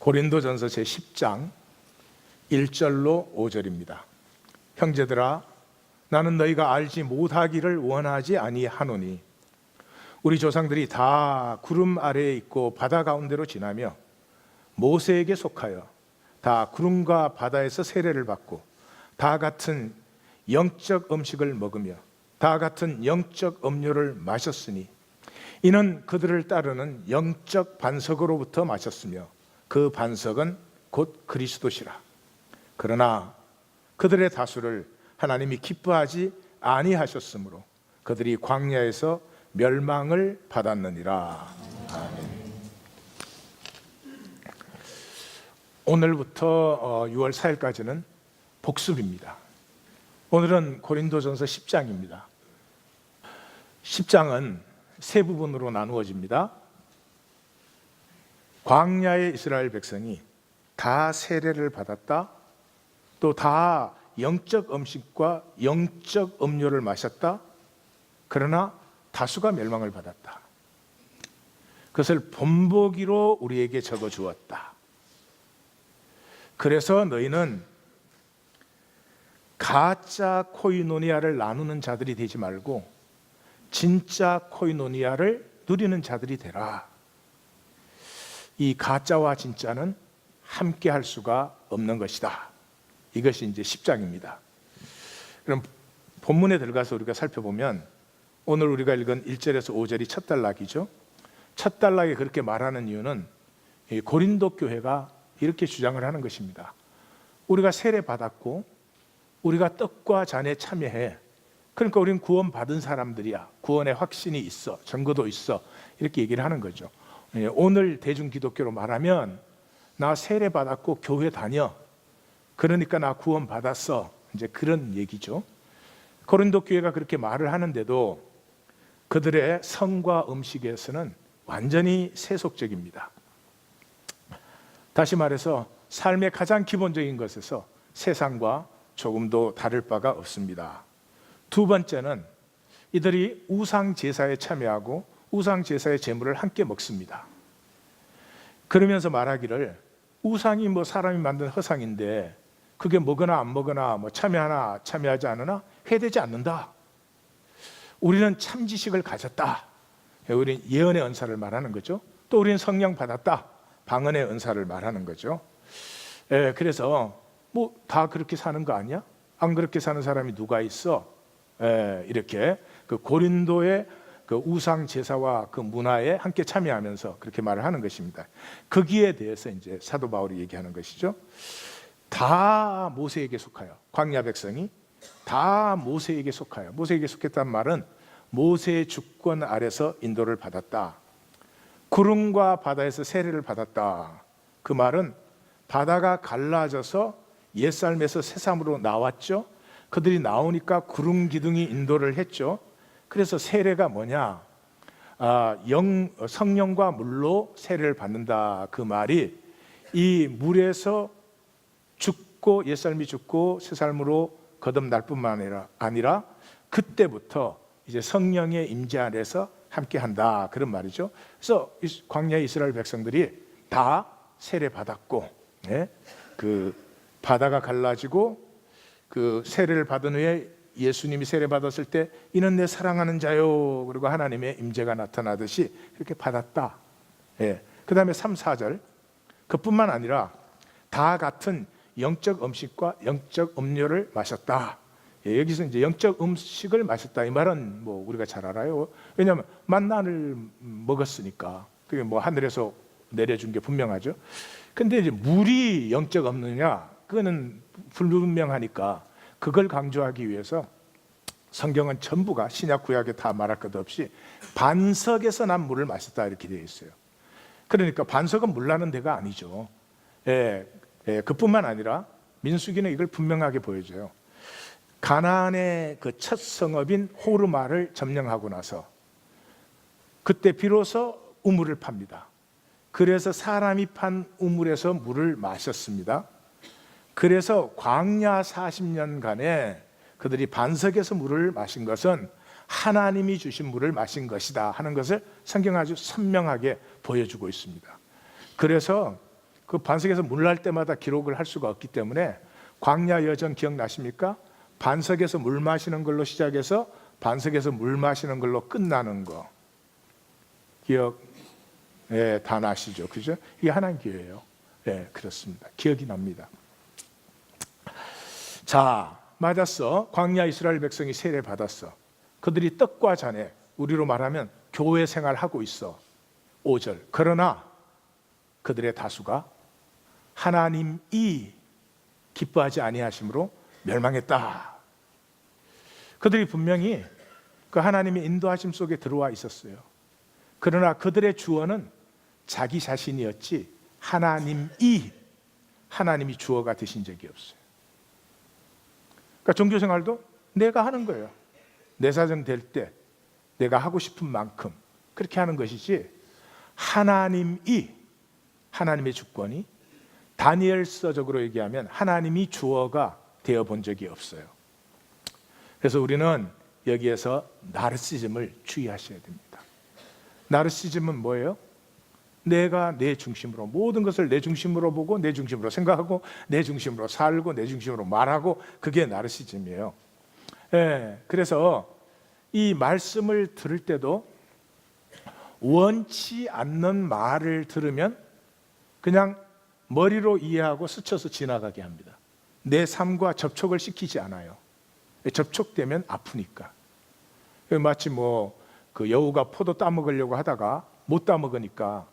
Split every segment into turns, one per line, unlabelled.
고린도전서 제10장 1절로 5절입니다. 형제들아, 나는 너희가 알지 못하기를 원하지 아니하노니 우리 조상들이 다 구름 아래에 있고 바다 가운데로 지나며 모세에게 속하여 다 구름과 바다에서 세례를 받고 다 같은 영적 음식을 먹으며 다 같은 영적 음료를 마셨으니 이는 그들을 따르는 영적 반석으로부터 마셨으며 그 반석은 곧 그리스도시라. 그러나 그들의 다수를 하나님이 기뻐하지 아니하셨으므로 그들이 광야에서 멸망을 받았느니라. 아멘. 오늘부터 6월 4일까지는 복습입니다. 오늘은 고린도전서 10장입니다. 10장은 세 부분으로 나누어집니다. 광야의 이스라엘 백성이 다 세례를 받았다, 또 다 영적 음식과 영적 음료를 마셨다. 그러나 다수가 멸망을 받았다. 그것을 본보기로 우리에게 적어 주었다. 그래서 너희는 가짜 코이노니아를 나누는 자들이 되지 말고 진짜 코이노니아를 누리는 자들이 되라. 이 가짜와 진짜는 함께 할 수가 없는 것이다. 이것이 이제 10장입니다. 그럼 본문에 들어가서 우리가 살펴보면 오늘 우리가 읽은 1절에서 5절이 첫 단락이죠. 첫 단락에 그렇게 말하는 이유는 고린도 교회가 이렇게 주장을 하는 것입니다. 우리가 세례 받았고 우리가 떡과 잔에 참여해. 그러니까 우리는 구원 받은 사람들이야. 구원의 확신이 있어. 증거도 있어. 이렇게 얘기를 하는 거죠. 오늘 대중 기독교로 말하면 나 세례 받았고 교회 다녀. 그러니까 나 구원 받았어. 이제 그런 얘기죠. 고린도 교회가 그렇게 말을 하는데도 그들의 성과 음식에서는 완전히 세속적입니다. 다시 말해서 삶의 가장 기본적인 것에서 세상과 조금도 다를 바가 없습니다. 두 번째는 이들이 우상 제사에 참여하고 우상 제사의 제물을 함께 먹습니다. 그러면서 말하기를 우상이 사람이 만든 허상인데 그게 먹으나 안 먹으나 참여하나 참여하지 않으나 해되지 않는다. 우리는 참지식을 가졌다. 우리는 예언의 은사를 말하는 거죠. 또 우리는 성령 받았다. 방언의 은사를 말하는 거죠. 그래서 다 그렇게 사는 거 아니야? 안 그렇게 사는 사람이 누가 있어? 이렇게 그 고린도의 그 우상 제사와 그 문화에 함께 참여하면서 그렇게 말을 하는 것입니다. 거기에 대해서 이제 사도 바울이 얘기하는 것이죠. 다 모세에게 속하여, 광야 백성이 다 모세에게 속하여. 모세에게 속했다는 말은 모세의 주권 아래서 인도를 받았다. 구름과 바다에서 세례를 받았다. 그 말은 바다가 갈라져서 옛삶에서 새삼으로 나왔죠. 그들이 나오니까 구름 기둥이 인도를 했죠. 그래서 세례가 뭐냐? 성령과 물로 세례를 받는다. 그 말이 이 물에서 죽고 옛삶이 죽고 새삶으로 거듭날 뿐만 아니라 그때부터 이제 성령의 임재 안에서 함께한다. 그런 말이죠. 그래서 광야 이스라엘 백성들이 다 세례 받았고, 그 바다가 갈라지고 그 세례를 받은 후에 예수님이 세례 받았을 때 이는 내 사랑하는 자요. 그리고 하나님의 임재가 나타나듯이 그렇게 받았다. 그 다음에 3, 4절 그뿐만 아니라 다 같은 영적 음식과 영적 음료를 마셨다. 여기서 이제 영적 음식을 마셨다. 이 말은 우리가 잘 알아요. 왜냐하면 만나를 먹었으니까 그게 하늘에서 내려준 게 분명하죠. 근데 이제 물이 영적 없느냐? 그거는 불분명하니까 그걸 강조하기 위해서 성경은 전부가 신약 구약에 다 말할 것 없이 반석에서 난 물을 마셨다 이렇게 되어 있어요. 그러니까 반석은 물 나는 데가 아니죠. 그뿐만 아니라 민수기는 이걸 분명하게 보여줘요. 가나안의 그 첫 성읍인 호르마를 점령하고 나서 그때 비로소 우물을 팝니다. 그래서 사람이 판 우물에서 물을 마셨습니다. 그래서 광야 40년간에 그들이 반석에서 물을 마신 것은 하나님이 주신 물을 마신 것이다 하는 것을 성경은 아주 선명하게 보여주고 있습니다. 그래서 그 반석에서 물 날 때마다 기록을 할 수가 없기 때문에 광야 여정 기억나십니까? 반석에서 물 마시는 걸로 시작해서 반석에서 물 마시는 걸로 끝나는 거 기억 다 나시죠? 그죠? 이게 하나님 교회예요. 그렇습니다. 기억이 납니다. 자, 맞았어. 광야 이스라엘 백성이 세례 받았어. 그들이 떡과 잔에, 우리로 말하면 교회 생활하고 있어. 5절. 그러나 그들의 다수가 하나님이 기뻐하지 아니하심으로 멸망했다. 그들이 분명히 그 하나님의 인도하심 속에 들어와 있었어요. 그러나 그들의 주어는 자기 자신이었지 하나님이 주어가 되신 적이 없어요. 그러니까 종교생활도 내가 하는 거예요. 내 사정 될 때 내가 하고 싶은 만큼 그렇게 하는 것이지 하나님의 주권이 다니엘서적으로 얘기하면 하나님이 주어가 되어 본 적이 없어요. 그래서 우리는 여기에서 나르시즘을 주의하셔야 됩니다. 나르시즘은 뭐예요? 내가 내 중심으로 모든 것을 내 중심으로 보고 내 중심으로 생각하고 내 중심으로 살고 내 중심으로 말하고 그게 나르시즘이에요. 그래서 이 말씀을 들을 때도 원치 않는 말을 들으면 그냥 머리로 이해하고 스쳐서 지나가게 합니다. 내 삶과 접촉을 시키지 않아요. 접촉되면 아프니까. 마치 그 여우가 포도 따먹으려고 하다가 못 따먹으니까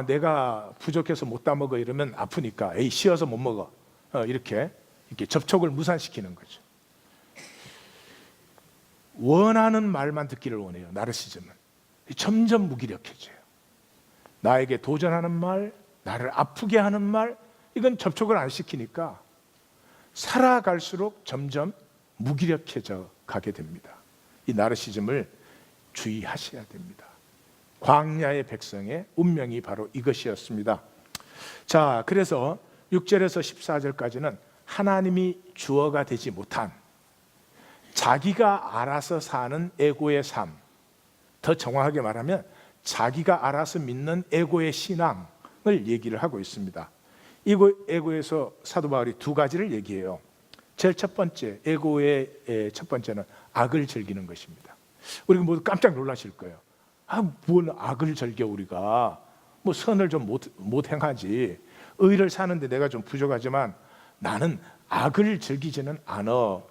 내가 부족해서 못 따먹어 이러면 아프니까 쉬어서 못 먹어. 이렇게 접촉을 무산시키는 거죠. 원하는 말만 듣기를 원해요. 나르시즘은 점점 무기력해져요. 나에게 도전하는 말, 나를 아프게 하는 말, 이건 접촉을 안 시키니까 살아갈수록 점점 무기력해져 가게 됩니다. 이 나르시즘을 주의하셔야 됩니다. 광야의 백성의 운명이 바로 이것이었습니다. 자, 그래서 6절에서 14절까지는 하나님이 주어가 되지 못한 자기가 알아서 사는 에고의 삶, 더 정확하게 말하면 자기가 알아서 믿는 에고의 신앙을 얘기를 하고 있습니다. 이 에고에서 사도 바울이 두 가지를 얘기해요. 제일 첫 번째, 에고의 첫 번째는 악을 즐기는 것입니다. 우리가 모두 깜짝 놀라실 거예요. 뭘 악을 즐겨 우리가. 선을 좀 못 행하지. 의를 사는데 내가 좀 부족하지만 나는 악을 즐기지는 않아.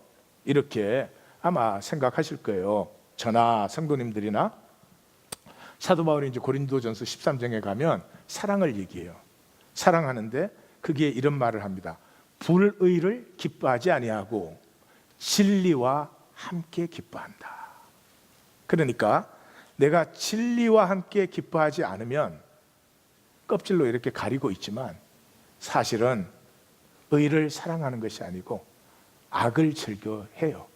이렇게 아마 생각하실 거예요. 저나 성도님들이나. 사도 바울이 이제 고린도전서 13장에 가면 사랑을 얘기해요. 사랑하는데 그게 이런 말을 합니다. 불의를 기뻐하지 아니하고 진리와 함께 기뻐한다. 그러니까 내가 진리와 함께 기뻐하지 않으면 껍질로 이렇게 가리고 있지만 사실은 의를 사랑하는 것이 아니고 악을 즐겨해요.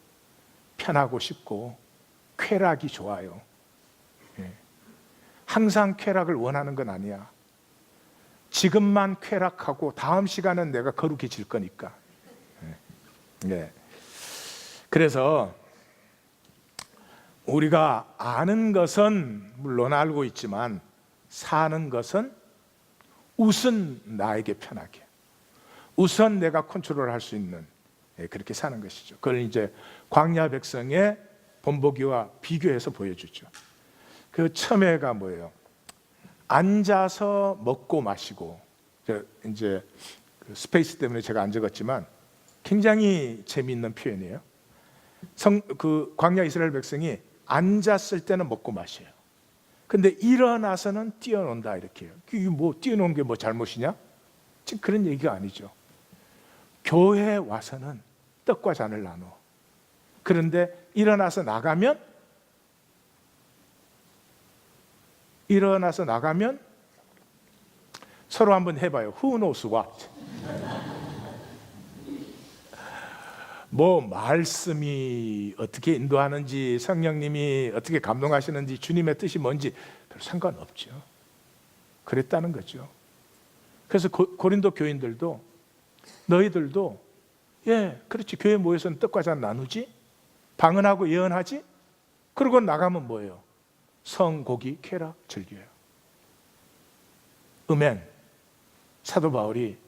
편하고 싶고 쾌락이 좋아요. 항상 쾌락을 원하는 건 아니야. 지금만 쾌락하고 다음 시간은 내가 거룩해질 거니까. 그래서 우리가 아는 것은 물론 알고 있지만 사는 것은 우선 나에게 편하게, 우선 내가 컨트롤할 수 있는 그렇게 사는 것이죠. 그걸 이제 광야 백성의 본보기와 비교해서 보여주죠. 그 처음에가 뭐예요? 앉아서 먹고 마시고, 이제 스페이스 때문에 제가 안 적었지만 굉장히 재미있는 표현이에요. 그 광야 이스라엘 백성이 앉았을 때는 먹고 마셔요. 근데 일어나서는 뛰어논다 이렇게 해요. 이게 뛰어노는 게 잘못이냐? 지금 그런 얘기가 아니죠. 교회에 와서는 떡과 잔을 나눠. 그런데 일어나서 나가면 서로 한번 해봐요. Who knows what? 말씀이 어떻게 인도하는지, 성령님이 어떻게 감동하시는지, 주님의 뜻이 뭔지 별 상관없죠. 그랬다는 거죠. 그래서 고린도 교인들도 너희들도 그렇지, 교회 모여서는 떡과 잔 나누지, 방언하고 예언하지, 그러고 나가면 뭐예요? 성, 고기, 쾌락 즐겨요. 아멘. 사도 바울이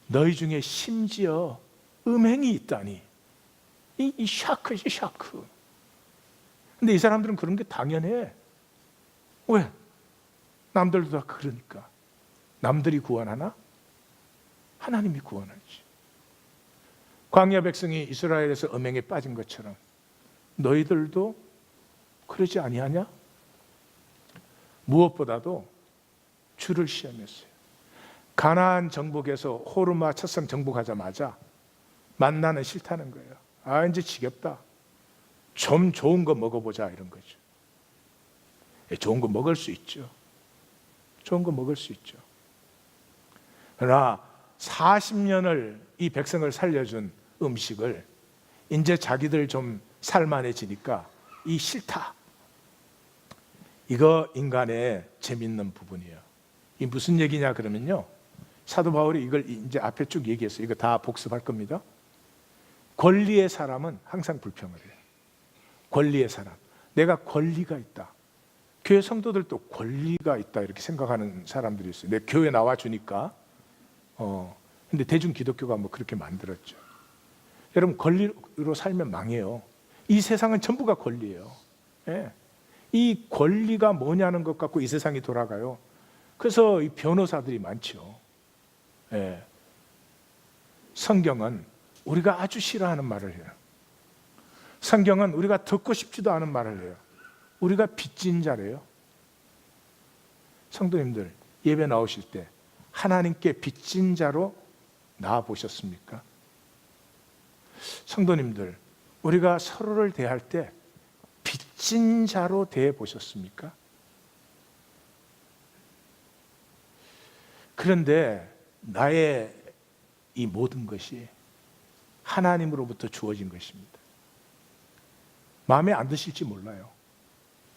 너희 중에 심지어 음행이 있다니, 이 샤크지, 샤크. 근데 이 사람들은 그런 게 당연해. 왜? 남들도 다 그러니까. 남들이 구원하나? 하나님이 구원하지. 광야 백성이 이스라엘에서 음행에 빠진 것처럼 너희들도 그러지 아니하냐? 무엇보다도 주를 시험했어요. 가나안 정복에서 호르마 첫성 정복하자마자 만나는 싫다는 거예요. 아, 이제 지겹다. 좀 좋은 거 먹어보자, 이런 거죠. 좋은 거 먹을 수 있죠. 좋은 거 먹을 수 있죠. 그러나 40년을 이 백성을 살려준 음식을 이제 자기들 좀 살만해지니까 이 싫다. 이거 인간의 재밌는 부분이에요. 이 무슨 얘기냐 그러면요, 사도 바울이 이걸 이제 앞에 쭉 얘기했어요. 이거 다 복습할 겁니다. 권리의 사람은 항상 불평을 해요. 권리의 사람, 내가 권리가 있다. 교회 성도들도 권리가 있다 이렇게 생각하는 사람들이 있어요. 내 교회 나와 주니까. 근데 대중 기독교가 뭐 그렇게 만들었죠. 여러분, 권리로 살면 망해요. 이 세상은 전부가 권리예요. 예. 이 권리가 뭐냐는 것 갖고 이 세상이 돌아가요. 그래서 이 변호사들이 많죠. 예. 성경은 우리가 아주 싫어하는 말을 해요. 성경은 우리가 듣고 싶지도 않은 말을 해요. 우리가 빚진 자래요. 성도님들, 예배 나오실 때 하나님께 빚진 자로 나와 보셨습니까? 성도님들, 우리가 서로를 대할 때 빚진 자로 대해 보셨습니까? 그런데 나의 이 모든 것이 하나님으로부터 주어진 것입니다. 마음에 안 드실지 몰라요.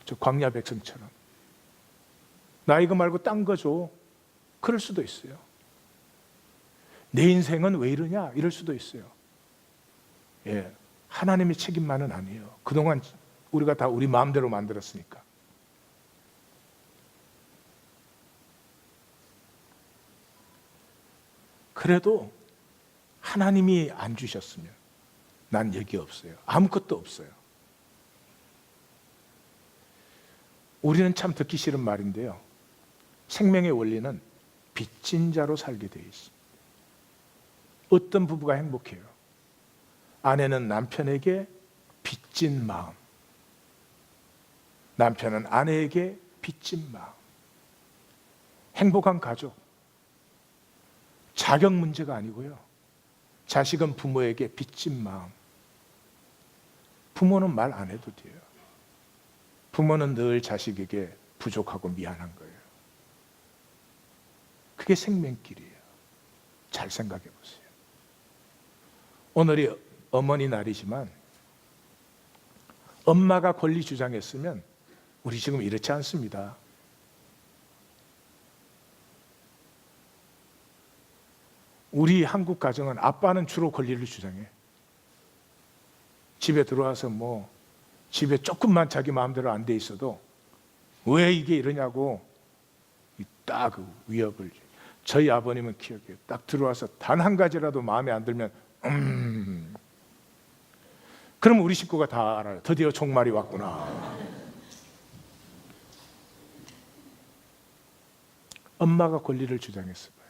저 광야 백성처럼 나 이거 말고 딴 거 줘, 그럴 수도 있어요. 내 인생은 왜 이러냐, 이럴 수도 있어요. 예, 하나님의 책임만은 아니에요. 그동안 우리가 다 우리 마음대로 만들었으니까. 그래도 하나님이 안 주셨으면 난 여기 없어요. 아무것도 없어요. 우리는 참 듣기 싫은 말인데요, 생명의 원리는 빚진 자로 살게 되어 있습니다. 어떤 부부가 행복해요? 아내는 남편에게 빚진 마음, 남편은 아내에게 빚진 마음. 행복한 가족, 자격 문제가 아니고요, 자식은 부모에게 빚진 마음. 부모는 말 안 해도 돼요. 부모는 늘 자식에게 부족하고 미안한 거예요. 그게 생명길이에요. 잘 생각해 보세요. 오늘이 어머니 날이지만 엄마가 권리 주장했으면 우리 지금 이렇지 않습니다. 우리 한국 가정은 아빠는 주로 권리를 주장해. 집에 들어와서 뭐 집에 조금만 자기 마음대로 안 돼 있어도 왜 이게 이러냐고 딱 위협을. 저희 아버님은 기억해요. 딱 들어와서 단 한 가지라도 마음에 안 들면 그럼 우리 식구가 다 알아요. 드디어 종말이 왔구나. 엄마가 권리를 주장했어 봐요.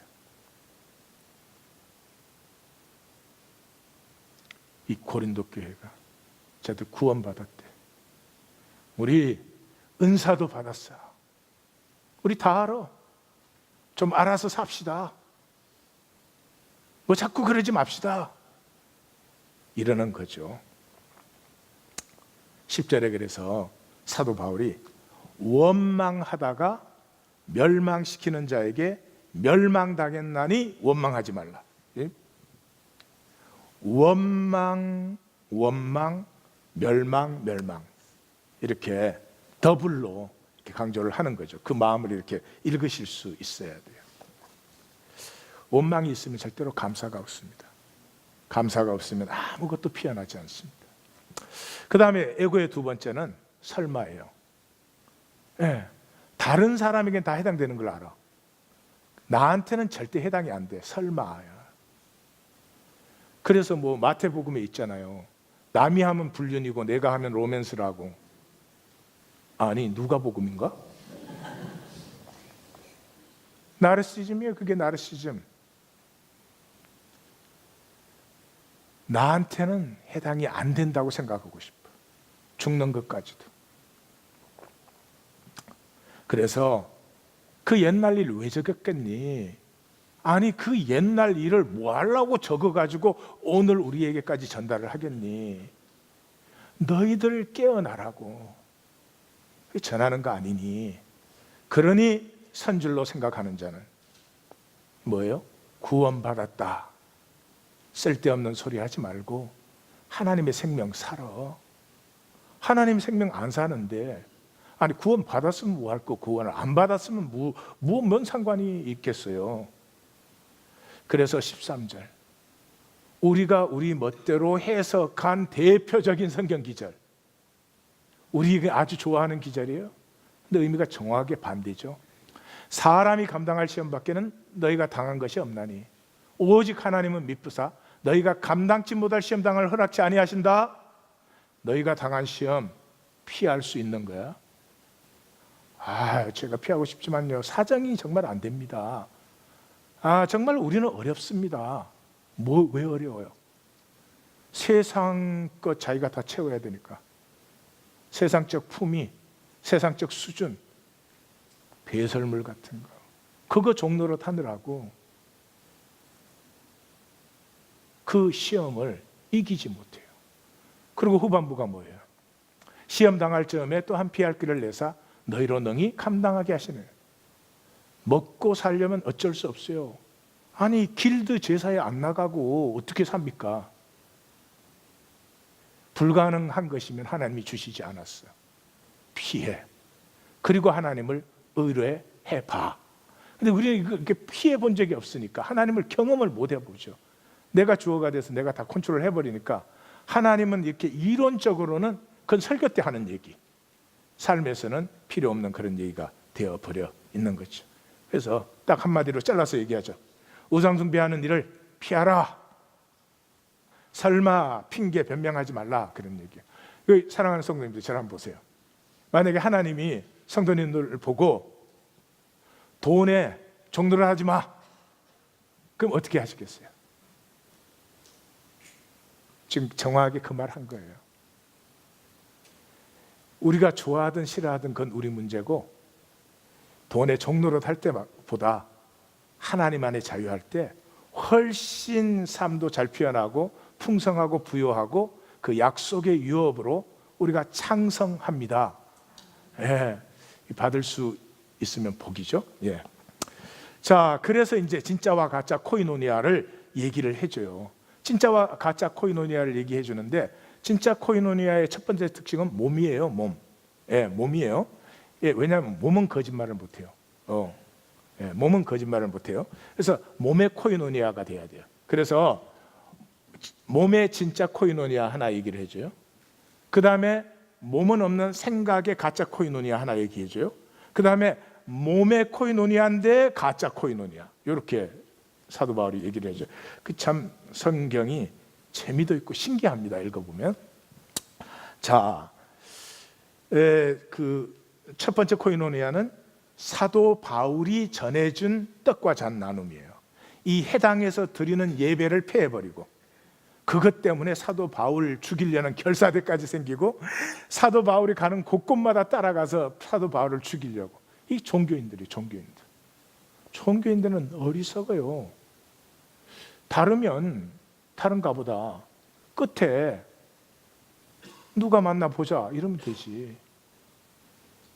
이 고린도 교회가 저도 구원받았대. 우리 은사도 받았어. 우리 다 알아. 좀 알아서 삽시다. 뭐 자꾸 그러지 맙시다. 이러는 거죠. 10절에 그래서 사도 바울이 원망하다가 멸망시키는 자에게 멸망당했나니 원망하지 말라. 원망, 멸망 이렇게 더블로 이렇게 강조를 하는 거죠. 그 마음을 이렇게 읽으실 수 있어야 돼요. 원망이 있으면 절대로 감사가 없습니다. 감사가 없으면 아무것도 피어나지 않습니다. 그 다음에 애고의 두 번째는 설마예요. 네, 다른 사람에겐 다 해당되는 걸 알아. 나한테는 절대 해당이 안 돼. 설마야. 그래서 뭐 마태복음에 있잖아요. 남이 하면 불륜이고 내가 하면 로맨스라고. 아니, 누가복음인가? 나르시즘이에요. 그게 나르시즘. 나한테는 해당이 안 된다고 생각하고 싶어. 죽는 것까지도. 그래서 그 옛날 일 왜 적었겠니? 아니, 그 옛날 일을 뭐 하려고 적어가지고 오늘 우리에게까지 전달을 하겠니? 너희들 깨어나라고 전하는 거 아니니? 그러니 선줄로 생각하는 자는 뭐예요? 구원받았다. 쓸데없는 소리 하지 말고 하나님의 생명 살아. 하나님 생명 안 사는데, 아니 구원 받았으면 뭐 할 거, 구원을 안 받았으면 뭔 상관이 있겠어요. 그래서 13절, 우리가 우리 멋대로 해석한 대표적인 성경 기절, 우리가 아주 좋아하는 기절이에요. 근데 의미가 정확하게 반대죠. 사람이 감당할 시험밖에는 너희가 당한 것이 없나니 오직 하나님은 미쁘사 너희가 감당치 못할 시험당을 허락치 아니하신다. 너희가 당한 시험 피할 수 있는 거야. 제가 피하고 싶지만요, 사정이 정말 안 됩니다. 정말 우리는 어렵습니다. 왜 어려워요? 세상 것 자기가 다 채워야 되니까. 세상적 품위, 세상적 수준, 배설물 같은 거, 그거 종로로 타느라고 그 시험을 이기지 못해요. 그리고 후반부가 뭐예요? 시험 당할 즈음에 또한 피할 길을 내사 너희로 능히 감당하게 하시네. 먹고 살려면 어쩔 수 없어요. 아니, 길드 제사에 안 나가고 어떻게 삽니까? 불가능한 것이면 하나님이 주시지 않았어. 피해. 그리고 하나님을 의뢰해봐. 근데 우리는 이렇게 피해 본 적이 없으니까 하나님을 경험을 못 해보죠. 내가 주어가 돼서 내가 다 컨트롤 해버리니까 하나님은 이렇게 이론적으로는 그건 설교 때 하는 얘기, 삶에서는 필요 없는 그런 얘기가 되어버려 있는 거죠. 그래서 딱 한마디로 잘라서 얘기하죠. 우상 숭배하는 일을 피하라. 설마 핑계 변명하지 말라, 그런 얘기예요. 사랑하는 성도님들, 저를 한번 보세요. 만약에 하나님이 성도님들을 보고 돈에 종노를 하지 마, 그럼 어떻게 하시겠어요? 지금 정확하게 그 말 한 거예요. 우리가 좋아하든 싫어하든 그건 우리 문제고, 돈에 종노릇 할 때보다 하나님 안에 자유할 때 훨씬 삶도 잘 피어나고 풍성하고 부요하고 그 약속의 유업으로 우리가 창성합니다. 받을 수 있으면 복이죠. 자, 그래서 이제 진짜와 가짜 코이노니아를 얘기를 해줘요. 진짜와 가짜 코이노니아를 얘기해 주는데, 진짜 코이노니아의 첫 번째 특징은 몸이에요. 몸이에요. 왜냐하면 몸은 거짓말을 못해요. 몸은 거짓말을 못해요. 그래서 몸의 코이노니아가 돼야 돼요. 그래서 몸의 진짜 코이노니아 하나 얘기를 해줘요. 그 다음에 몸은 없는 생각의 가짜 코이노니아 하나 얘기해줘요. 그 다음에 몸의 코이노니아인데 가짜 코이노니아, 이렇게 사도 바울이 얘기를 해줘요. 참 성경이 재미도 있고 신기합니다, 읽어보면. 자, 그 첫 번째 코이노니아는 사도 바울이 전해준 떡과 잔 나눔이에요. 이 해당에서 드리는 예배를 폐해버리고, 그것 때문에 사도 바울 죽이려는 결사대까지 생기고, 사도 바울이 가는 곳곳마다 따라가서 사도 바울을 죽이려고. 이 종교인들은 어리석어요. 다른가 보다 끝에 누가 만나 보자 이러면 되지.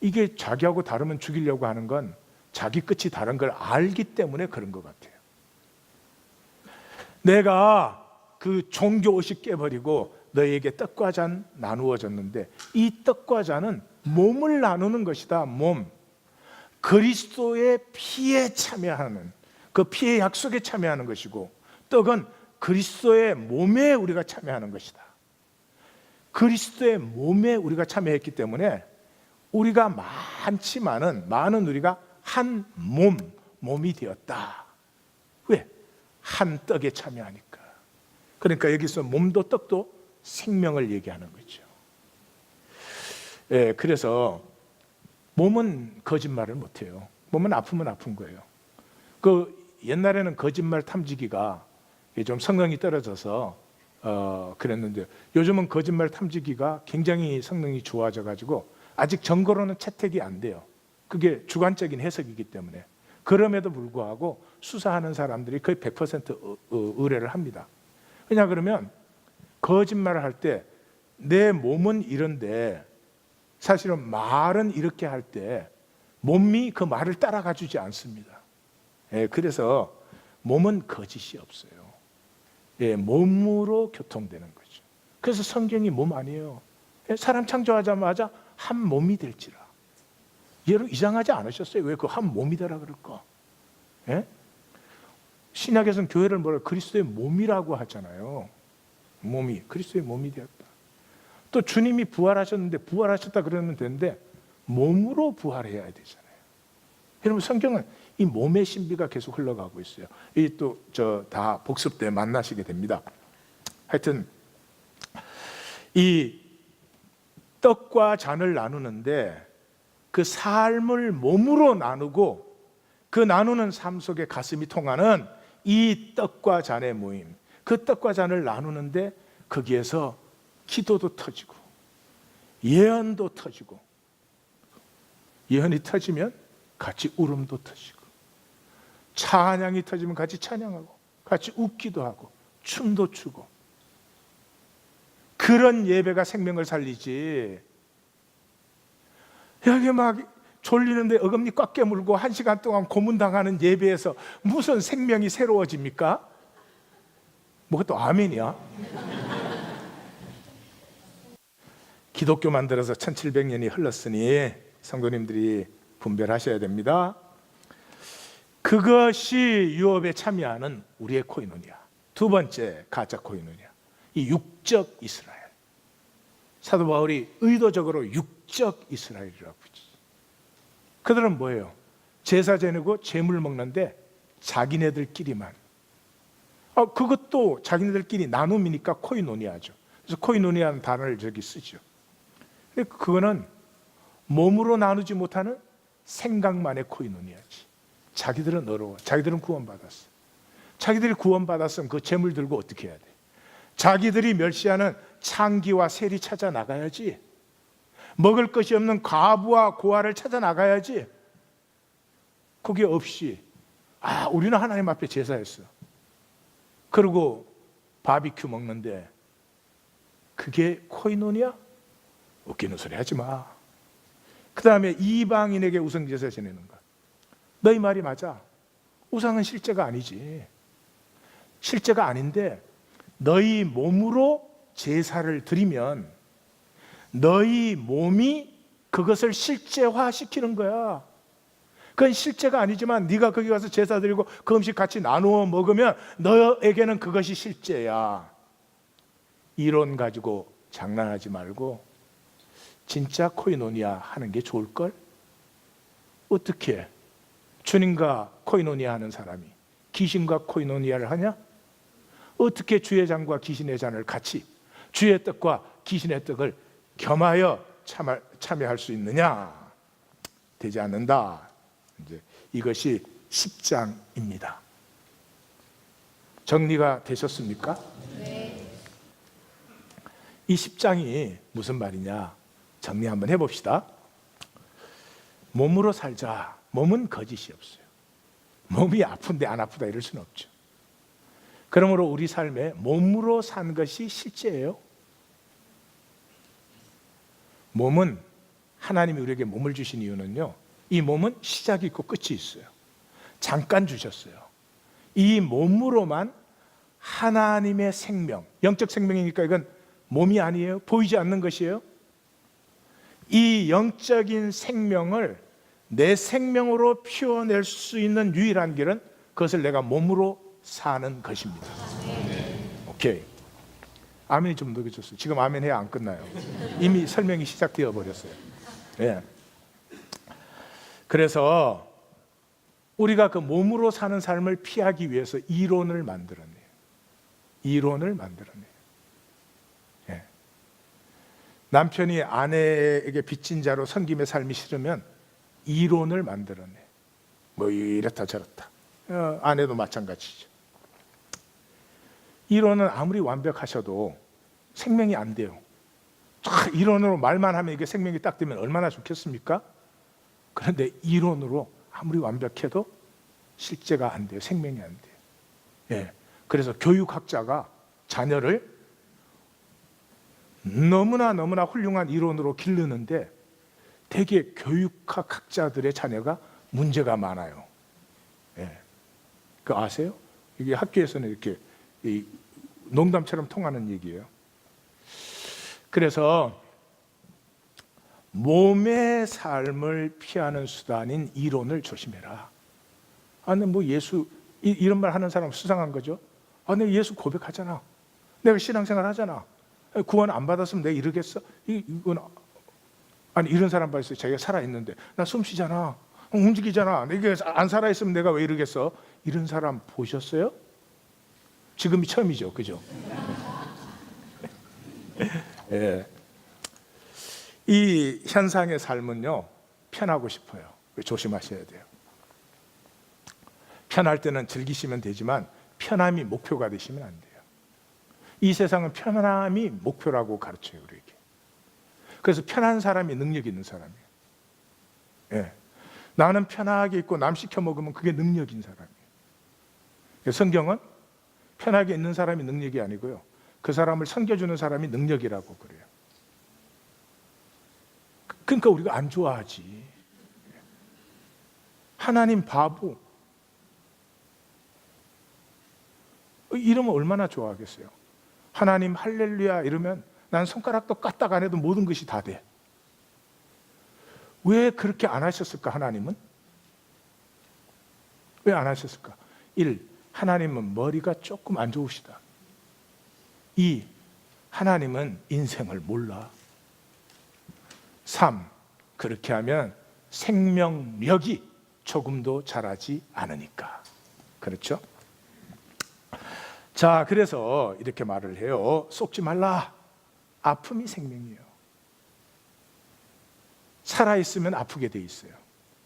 이게 자기하고 다르면 죽이려고 하는 건 자기 끝이 다른 걸 알기 때문에 그런 것 같아요. 내가 그 종교 옷이 깨버리고 너희에게 떡과 잔 나누어 줬는데, 이 떡과 잔은 몸을 나누는 것이다. 몸, 그리스도의 피에 참여하는, 그 피의 약속에 참여하는 것이고, 떡은 그리스도의 몸에 우리가 참여하는 것이다. 그리스도의 몸에 우리가 참여했기 때문에 우리가 많은 우리가 한 몸, 몸이 되었다. 왜? 한 떡에 참여하니까. 그러니까 여기서 몸도 떡도 생명을 얘기하는 거죠. 예, 그래서 몸은 거짓말을 못해요. 몸은 아프면 아픈 거예요. 그 옛날에는 거짓말 탐지기가 좀 성능이 떨어져서 그랬는데 요즘은 거짓말 탐지기가 굉장히 성능이 좋아져 가지고 아직 정거로는 채택이 안 돼요. 그게 주관적인 해석이기 때문에. 그럼에도 불구하고 수사하는 사람들이 거의 100% 의뢰를 합니다. 왜냐 그러면 거짓말을 할 때 내 몸은 이런데 사실은 말은 이렇게 할 때 몸이 그 말을 따라가 주지 않습니다. 예, 그래서 몸은 거짓이 없어요. 예, 몸으로 교통되는 거죠. 그래서 성경이 몸 아니에요. 예, 사람 창조하자마자 한 몸이 될지라. 여러분 이상하지 않으셨어요? 왜 그 한 몸이 되라 그럴까? 예? 신약에서는 교회를 뭐라 그리스도의 몸이라고 하잖아요. 몸이 그리스도의 몸이 되었다. 또 주님이 부활하셨는데 부활하셨다 그러면 되는데 몸으로 부활해야 되잖아요. 여러분 성경은 이 몸의 신비가 계속 흘러가고 있어요. 이 또 저 다 복습 때 만나시게 됩니다. 하여튼 이 떡과 잔을 나누는데 그 삶을 몸으로 나누고 그 나누는 삶 속에 가슴이 통하는 이 떡과 잔의 모임, 그 떡과 잔을 나누는데 거기에서 기도도 터지고 예언도 터지고, 예언이 터지면 같이 울음도 터지고, 찬양이 터지면 같이 찬양하고 같이 웃기도 하고 춤도 추고, 그런 예배가 생명을 살리지. 여기 막 졸리는데 어금니 꽉 깨물고 1시간 동안 고문당하는 예배에서 무슨 생명이 새로워집니까? 뭐가 또 아멘이야? 기독교 만들어서 1700년이 흘렀으니 성도님들이 분별하셔야 됩니다. 그것이 유업에 참여하는 우리의 코이노니아. 두 번째 가짜 코이노니아, 이 육적 이스라엘. 사도 바울이 의도적으로 육적 이스라엘이라고 부르지. 그들은 뭐예요? 제사 지내고 재물 먹는데 자기네들끼리만. 그것도 자기네들끼리 나눔이니까 코이노니아죠. 그래서 코이노니아는 단어를 저기 쓰죠. 근데 그거는 몸으로 나누지 못하는 생각만의 코이노니아지. 자기들은 어려워. 자기들은 구원받았어. 자기들이 구원받았으면 그 재물 들고 어떻게 해야 돼? 자기들이 멸시하는 창기와 세리 찾아 나가야지. 먹을 것이 없는 과부와 고아를 찾아 나가야지. 그게 없이 우리는 하나님 앞에 제사했어. 그리고 바비큐 먹는데 그게 코이노니아? 웃기는 소리 하지 마. 그 다음에 이방인에게 우상제사 지내는 것. 너희 말이 맞아. 우상은 실제가 아니지. 실제가 아닌데 너희 몸으로 제사를 드리면 너희 몸이 그것을 실제화시키는 거야. 그건 실제가 아니지만 네가 거기 가서 제사 드리고 그 음식 같이 나누어 먹으면 너에게는 그것이 실제야. 이론 가지고 장난하지 말고 진짜 코이노니아 하는 게 좋을걸? 어떻게 주님과 코이노니아 하는 사람이 귀신과 코이노니아를 하냐? 어떻게 주의 잔과 귀신의 잔을 같이, 주의 떡과 귀신의 떡을 겸하여 참여할 수 있느냐? 되지 않는다. 이제 이것이 10장입니다. 정리가 되셨습니까? 네. 이 10장이 무슨 말이냐? 정리 한번 해봅시다. 몸으로 살자. 몸은 거짓이 없어요. 몸이 아픈데 안 아프다 이럴 수는 없죠. 그러므로 우리 삶에 몸으로 산 것이 실제예요. 몸은, 하나님이 우리에게 몸을 주신 이유는요, 이 몸은 시작이 있고 끝이 있어요. 잠깐 주셨어요. 이 몸으로만 하나님의 생명, 영적 생명이니까 이건 몸이 아니에요. 보이지 않는 것이에요. 이 영적인 생명을 내 생명으로 피워낼 수 있는 유일한 길은 그것을 내가 몸으로 사는 것입니다. 오케이. 아멘이 좀 늦어졌어요. 지금 아멘 해야 안 끝나요. 이미 설명이 시작되어 버렸어요. 예. 그래서 우리가 그 몸으로 사는 삶을 피하기 위해서 이론을 만들어내요. 이론을 만들어내요. 예. 남편이 아내에게 빚진 자로 섬김의 삶이 싫으면 이론을 만들어내. 뭐 이렇다 저렇다. 아내도 마찬가지죠. 이론은 아무리 완벽하셔도 생명이 안 돼요. 이론으로 말만 하면 이게 생명이 딱 되면 얼마나 좋겠습니까? 그런데 이론으로 아무리 완벽해도 실제가 안 돼요. 생명이 안 돼요. 예. 그래서 교육학자가 자녀를 너무나 훌륭한 이론으로 기르는데 되게 교육학 학자들의 자녀가 문제가 많아요. 예. 그 아세요? 이게 학교에서는 이렇게 농담처럼 통하는 얘기예요. 그래서 몸의 삶을 피하는 수단인 이론을 조심해라. 근데 뭐 예수 이런 말 하는 사람 수상한 거죠. 내가 예수 고백하잖아. 내가 신앙생활 하잖아. 구원 안 받았으면 내가 이러겠어? 이건 아니 이런 사람 봤어요. 자기가 살아 있는데 나 숨 쉬잖아. 움직이잖아. 내가 안 살아 있으면 내가 왜 이러겠어? 이런 사람 보셨어요? 지금이 처음이죠, 그죠? 예. 이 현상의 삶은요, 편하고 싶어요. 조심하셔야 돼요. 편할 때는 즐기시면 되지만 편함이 목표가 되시면 안 돼요. 이 세상은 편함이 목표라고 가르쳐요, 우리에게. 그래서 편한 사람이 능력 있는 사람이에요. 예. 나는 편하게 있고 남 시켜 먹으면 그게 능력인 사람이에요. 성경은 편하게 있는 사람이 능력이 아니고요, 그 사람을 섬겨주는 사람이 능력이라고 그래요. 그러니까 우리가 안 좋아하지. 하나님 바보 이러면 얼마나 좋아하겠어요. 하나님 할렐루야 이러면 난 손가락도 까딱 안 해도 모든 것이 다 돼. 왜 그렇게 안 하셨을까? 하나님은 왜 안 하셨을까? 1. 하나님은 머리가 조금 안 좋으시다. 2. 하나님은 인생을 몰라. 3. 그렇게 하면 생명력이 조금도 자라지 않으니까. 그렇죠? 자, 그래서 이렇게 말을 해요. 속지 말라. 아픔이 생명이에요. 살아있으면 아프게 돼 있어요.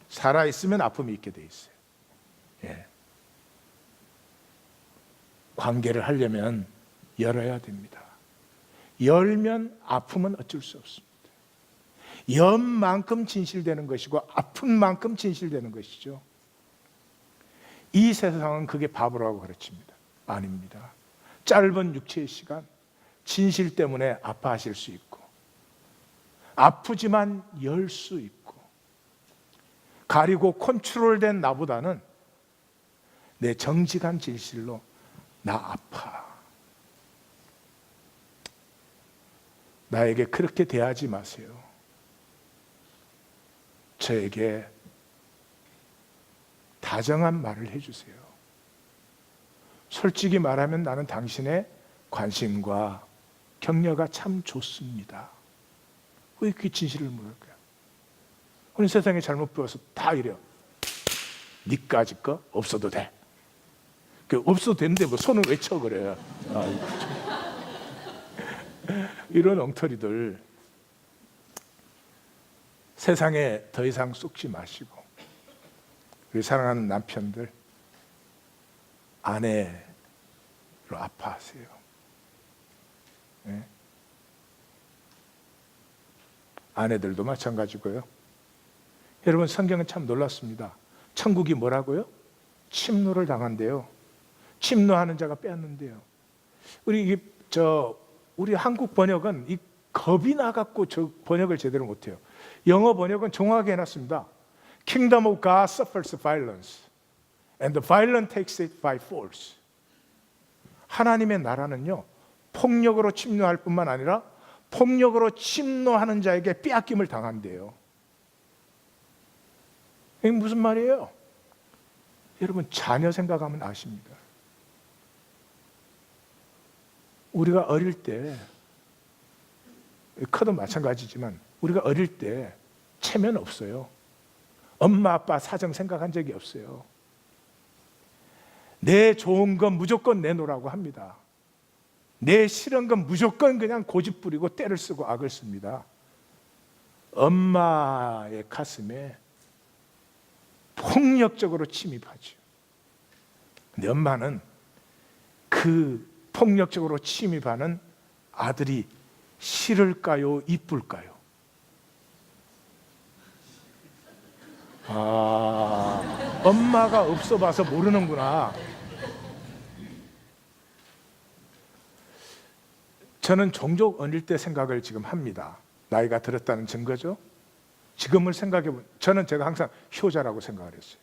살아있으면 아픔이 있게 돼 있어요. 예. 관계를 하려면 열어야 됩니다. 열면 아픔은 어쩔 수 없습니다. 연 만큼 진실되는 것이고 아픈 만큼 진실되는 것이죠. 이 세상은 그게 바보라고 가르칩니다. 아닙니다. 짧은 육체의 시간, 진실 때문에 아파하실 수 있고 아프지만 열 수 있고 가리고 컨트롤된 나보다는 내 정직한 진실로 나 아파. 나에게 그렇게 대하지 마세요. 저에게 다정한 말을 해주세요. 솔직히 말하면 나는 당신의 관심과 격려가 참 좋습니다. 왜 이렇게 진실을 물을까요? 오늘 세상에 잘못 배워서 다 이래요. 니까지 거 없어도 돼. 없어도 되는데 뭐 손을 왜 쳐 그래요. 이런 엉터리들 세상에 더 이상 속지 마시고 우리 사랑하는 남편들 아내로 아파하세요. 네? 아내들도 마찬가지고요. 여러분 성경은 참 놀랐습니다. 천국이 뭐라고요? 침노를 당한대요. 침노하는 자가 빼앗는데요. 우리 한국 번역은 이 겁이 나갖고 저 번역을 제대로 못해요. 영어 번역은 정확하게 해놨습니다. Kingdom of God suffers violence, and the violent takes it by force. 하나님의 나라는요, 폭력으로 침노할 뿐만 아니라 폭력으로 침노하는 자에게 빼앗김을 당한대요. 이게 무슨 말이에요? 여러분 자녀 생각하면 아십니다. 우리가 어릴 때, 커도 마찬가지지만 우리가 어릴 때 체면 없어요. 엄마 아빠 사정 생각한 적이 없어요. 내 좋은 건 무조건 내놓으라고 합니다. 내 싫은 건 무조건 그냥 고집 부리고 때를 쓰고 악을 씁니다. 엄마의 가슴에 폭력적으로 침입하죠. 근데 엄마는 그 폭력적으로 침입하는 아들이 싫을까요? 이쁠까요? 엄마가 없어 봐서 모르는구나. 저는 종종 어릴 때 생각을 지금 합니다. 나이가 들었다는 증거죠. 지금을 생각해보면 저는 제가 항상 효자라고 생각을 했어요.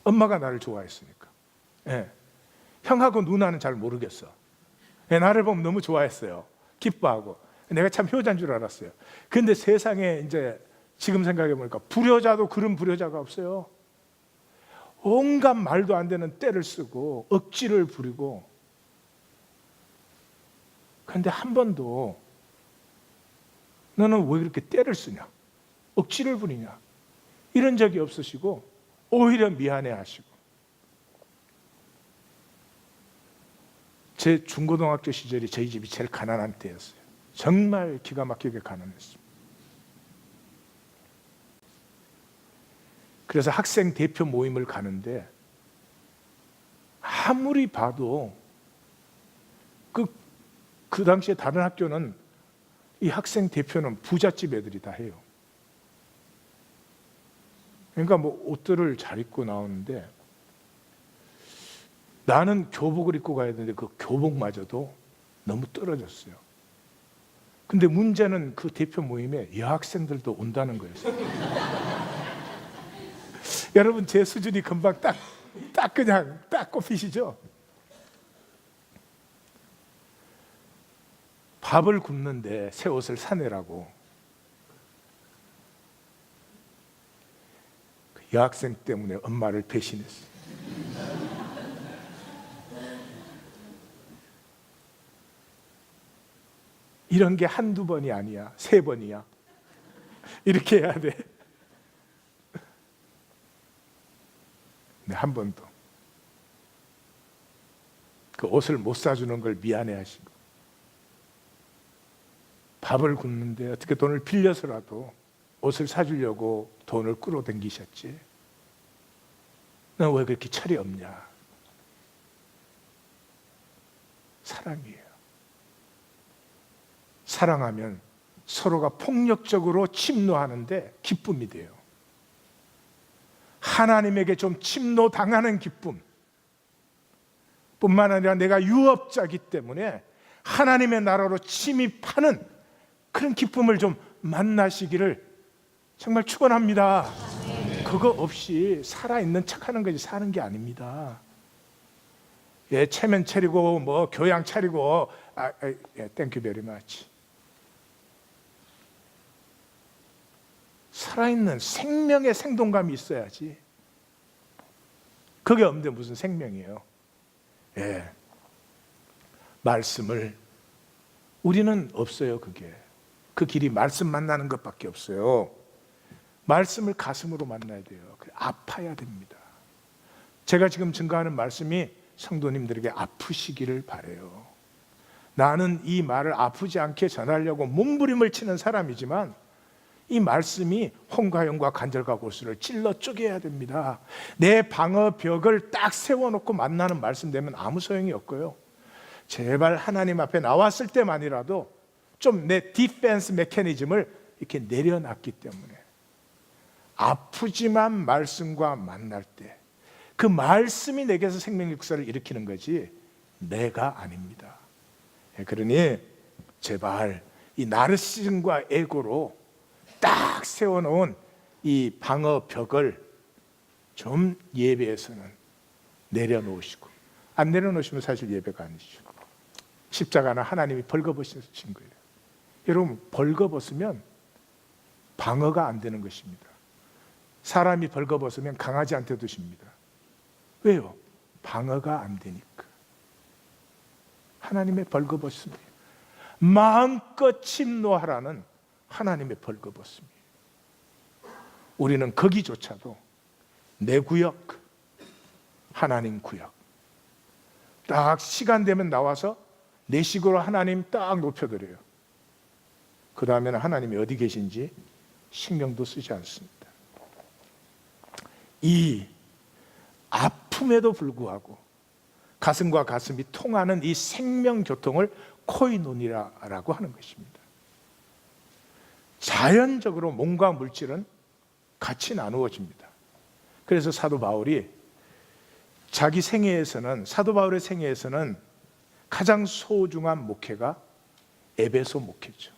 엄마가 나를 좋아했으니까. 예. 형하고 누나는 잘 모르겠어. 예, 나를 보면 너무 좋아했어요. 기뻐하고. 내가 참 효자인 줄 알았어요. 근데 세상에 이제 지금 생각해보니까 불효자도 그런 불효자가 없어요. 온갖 말도 안 되는 때를 쓰고 억지를 부리고. 그런데 한 번도 너는 왜 그렇게 때를 쓰냐? 억지를 부리냐? 이런 적이 없으시고 오히려 미안해하시고. 제 중고등학교 시절이 저희 집이 제일 가난한 때였어요. 정말 기가 막히게 가난했습니다. 그래서 학생 대표 모임을 가는데 아무리 봐도 그 당시에 다른 학교는 이 학생 대표는 부잣집 애들이 다 해요. 그러니까 뭐 옷들을 잘 입고 나오는데 나는 교복을 입고 가야 되는데 그 교복마저도 너무 떨어졌어요. 근데 문제는 그 대표 모임에 여학생들도 온다는 거였어요. 여러분 제 수준이 금방 그냥 딱 꼽히시죠? 밥을 굽는데 새 옷을 사내라고 그 여학생 때문에 엄마를 배신했어요. 이런 게 한두 번이 아니야. 3번이야. 이렇게 해야 돼. 근데 한 번도 그 옷을 못 사주는 걸 미안해 하시고 밥을 굶는데 어떻게 돈을 빌려서라도 옷을 사주려고 돈을 끌어당기셨지. 넌 왜 그렇게 철이 없냐? 사랑이에요. 사랑하면 서로가 폭력적으로 침노하는데 기쁨이 돼요. 하나님에게 좀 침노당하는 기쁨 뿐만 아니라 내가 유업자이기 때문에 하나님의 나라로 침입하는 그런 기쁨을 좀 만나시기를 정말 축원합니다. 그거 없이 살아있는 척하는 것이 사는 게 아닙니다. 예, 체면 차리고 뭐 교양 차리고 땡큐 베리 마치. 살아있는 생명의 생동감이 있어야지. 그게 없는데 무슨 생명이에요? 예, 말씀을 우리는 없어요. 그게 그 길이 말씀 만나는 것밖에 없어요. 말씀을 가슴으로 만나야 돼요. 아파야 됩니다. 제가 지금 증거하는 말씀이 성도님들에게 아프시기를 바라요. 나는 이 말을 아프지 않게 전하려고 몸부림을 치는 사람이지만 이 말씀이 홍과영과 간절과 고수를 찔러 쪼개야 됩니다. 내 방어벽을 딱 세워놓고 만나는 말씀 되면 아무 소용이 없고요. 제발 하나님 앞에 나왔을 때만이라도 좀 내 디펜스 메커니즘을 이렇게 내려놨기 때문에 아프지만 말씀과 만날 때 그 말씀이 내게서 생명 역사를 일으키는 거지 내가 아닙니다. 그러니 제발 이 나르시즘과 에고로 딱 세워놓은 이 방어벽을 좀 예배에서는 내려놓으시고, 안 내려놓으시면 사실 예배가 아니죠. 십자가는 하나님이 벌거벗으신 거예요. 여러분, 벌거벗으면 방어가 안 되는 것입니다. 사람이 벌거벗으면 강아지한테 두십니다. 왜요? 방어가 안 되니까. 하나님의 벌거벗음이에요. 마음껏 침노하라는 하나님의 벌거벗음이에요. 우리는 거기조차도 내 구역, 하나님 구역, 딱 시간 되면 나와서 내식으로 하나님 딱 높여드려요. 그 다음에는 하나님이 어디 계신지 신경도 쓰지 않습니다. 이 아픔에도 불구하고 가슴과 가슴이 통하는 이 생명교통을 코이노니라라고 하는 것입니다. 자연적으로 몸과 물질은 같이 나누어집니다. 그래서 사도 바울이 자기 생애에서는, 사도 바울의 생애에서는 가장 소중한 목회가 에베소 목회죠.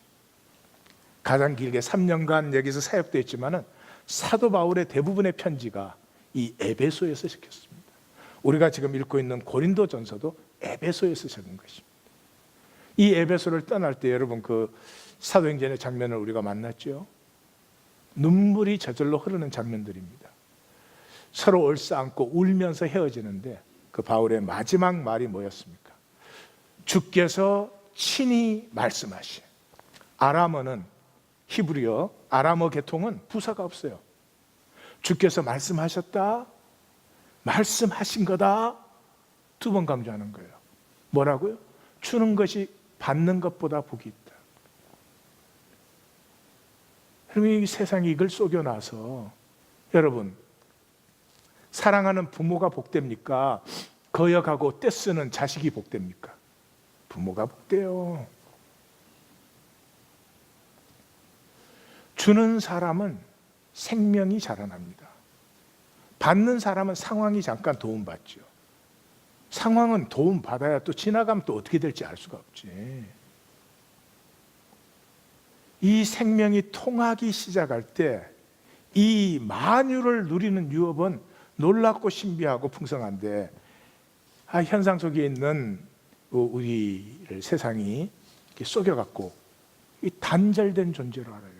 가장 길게 3년간 여기서 사역되었지만은 사도 바울의 대부분의 편지가 이 에베소에서 적혔습니다. 우리가 지금 읽고 있는 고린도전서도 에베소에서 적은 것입니다. 이 에베소를 떠날 때 여러분 그 사도행전의 장면을 우리가 만났죠. 눈물이 저절로 흐르는 장면들입니다. 서로 얼싸안고 울면서 헤어지는데 그 바울의 마지막 말이 뭐였습니까? 주께서 친히 말씀하신, 아람어는 히브리어, 아람어 계통은 부사가 없어요. 주께서 말씀하셨다, 말씀하신 거다, 두 번 강조하는 거예요. 뭐라고요? 주는 것이 받는 것보다 복이 있다. 그럼 이 세상이 이걸 속여놔서 여러분, 사랑하는 부모가 복됩니까? 거역하고 떼쓰는 자식이 복됩니까? 부모가 복돼요. 주는 사람은 생명이 자라납니다. 받는 사람은 상황이 잠깐 도움받죠. 상황은 도움받아야 또 지나가면 또 어떻게 될지 알 수가 없지. 이 생명이 통하기 시작할 때 이 만유를 누리는 유업은 놀랍고 신비하고 풍성한데, 현상 속에 있는 우리를 세상이 이렇게 속여갖고 이 단절된 존재로 알아요.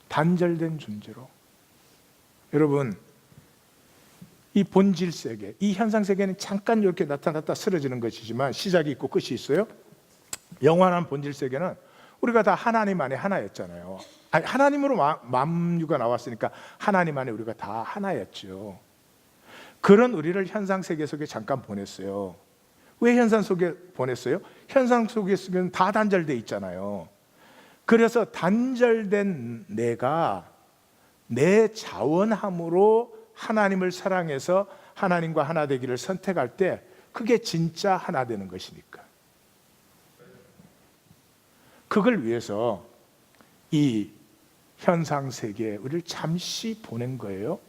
단절된 존재로. 여러분, 이 본질 세계, 이 현상 세계는 잠깐 이렇게 나타났다 쓰러지는 것이지만 시작이 있고 끝이 있어요. 영원한 본질 세계는 우리가 다 하나님 안에 하나였잖아요. 아니, 하나님으로 만유가 나왔으니까 하나님 안에 우리가 다 하나였죠. 그런 우리를 현상 세계 속에 잠깐 보냈어요. 왜 현상 속에 보냈어요? 현상 속에는 다 단절돼 있잖아요. 그래서 단절된 내가 내 자원함으로 하나님을 사랑해서 하나님과 하나 되기를 선택할 때 그게 진짜 하나 되는 것이니까. 그걸 위해서 이 현상 세계에 우리를 잠시 보낸 거예요.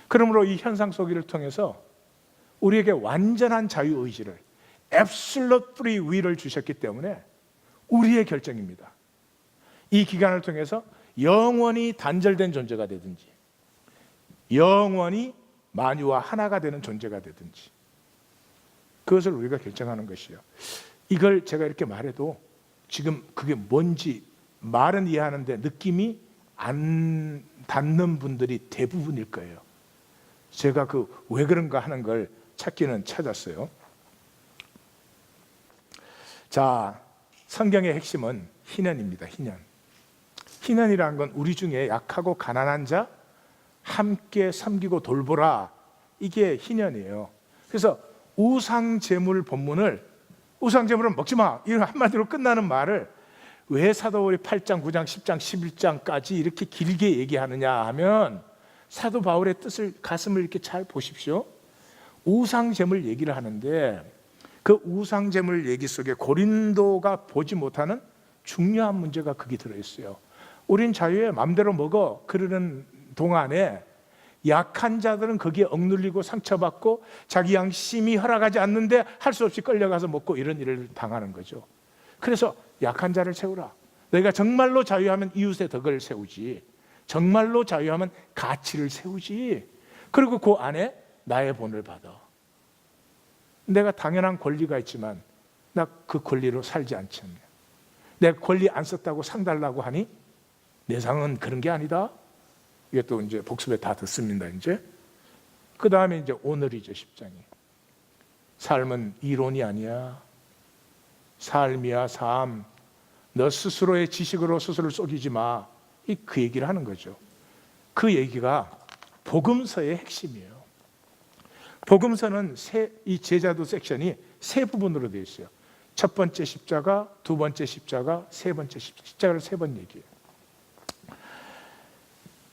그러므로 이 현상 속의를 통해서 우리에게 완전한 자유의지를, absolute free will을 주셨기 때문에 우리의 결정입니다. 이 기간을 통해서 영원히 단절된 존재가 되든지 영원히 만유와 하나가 되는 존재가 되든지 그것을 우리가 결정하는 것이에요. 이걸 제가 이렇게 말해도 지금 그게 뭔지 말은 이해하는데 느낌이 안 닿는 분들이 대부분일 거예요. 제가 그 왜 그런가 하는 걸 찾기는 찾았어요. 자, 성경의 핵심은 희년입니다. 희년. 희년이라는 건 우리 중에 약하고 가난한 자 함께 섬기고 돌보라, 이게 희년이에요. 그래서 우상제물 본문을 우상제물은 먹지 마, 이런 한마디로 끝나는 말을 왜 사도 바울이 8장, 9장, 10장, 11장까지 이렇게 길게 얘기하느냐 하면 사도 바울의 뜻을, 가슴을 이렇게 잘 보십시오. 우상제물 얘기를 하는데 그 우상제물 얘기 속에 고린도가 보지 못하는 중요한 문제가 거기 들어있어요. 우린 자유에 마음대로 먹어 그러는 동안에 약한 자들은 거기에 억눌리고 상처받고 자기 양심이 허락하지 않는데 할 수 없이 끌려가서 먹고 이런 일을 당하는 거죠. 그래서 약한 자를 세우라. 너희가 정말로 자유하면 이웃의 덕을 세우지, 정말로 자유하면 가치를 세우지, 그리고 그 안에 나의 본을 받아. 내가 당연한 권리가 있지만 나 그 권리로 살지 않지 않냐. 내가 권리 안 썼다고 상 달라고 하니 내 상은 그런 게 아니다. 이게 또 이제 복습에 다 듣습니다. 이제 그 다음에 이제 오늘이죠. 10장이 삶은 이론이 아니야. 삶이야, 삶. 너 스스로의 지식으로 스스로를 속이지 마. 그 얘기를 하는 거죠. 그 얘기가 복음서의 핵심이에요. 복음서는 이 제자도 섹션이 세 부분으로 되어 있어요. 첫 번째 십자가, 두 번째 십자가, 세 번째 십자가를 세 번 얘기해요.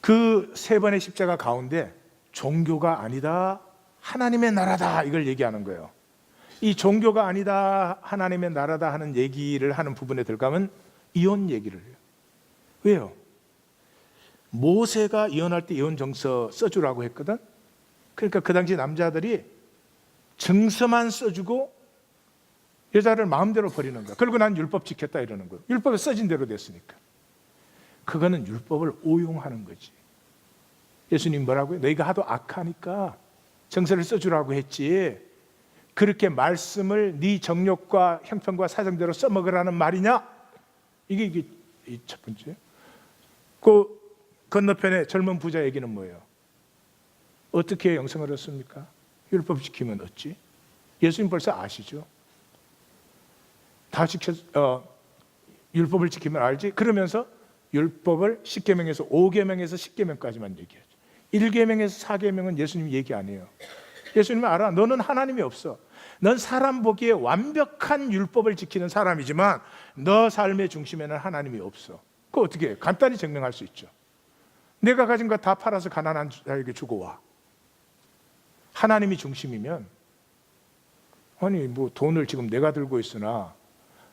그 세 번의 십자가 가운데 종교가 아니다, 하나님의 나라다, 이걸 얘기하는 거예요. 이 종교가 아니다, 하나님의 나라다 하는 얘기를 하는 부분에 들어가면 이혼 얘기를 해요. 왜요? 모세가 이혼할 때 이혼정서 써주라고 했거든. 그러니까 그 당시 남자들이 증서만 써주고 여자를 마음대로 버리는 거야. 그리고 난 율법 지켰다 이러는 거예요. 율법에 써진 대로 됐으니까. 그거는 율법을 오용하는 거지. 예수님 뭐라고요? 너희가 하도 악하니까 정서를 써주라고 했지, 그렇게 말씀을 네 정욕과 형편과 사정대로 써먹으라는 말이냐? 이게 첫 번째. 그 건너편에 젊은 부자 얘기는 뭐예요? 어떻게 영생을 얻습니까? 율법 지키면 얻지. 예수님 벌써 아시죠? 다 율법을 지키면 알지. 그러면서 율법을 10계명에서 5계명에서 10계명까지만 얘기하죠. 1계명에서 4계명은 예수님 얘기 안 해요. 예수님은 알아. 너는 하나님이 없어. 넌 사람 보기에 완벽한 율법을 지키는 사람이지만 너 삶의 중심에는 하나님이 없어. 그거 어떻게 해? 간단히 증명할 수 있죠. 내가 가진 거 다 팔아서 가난한 자에게 주고 와. 하나님이 중심이면, 아니 뭐 돈을 지금 내가 들고 있으나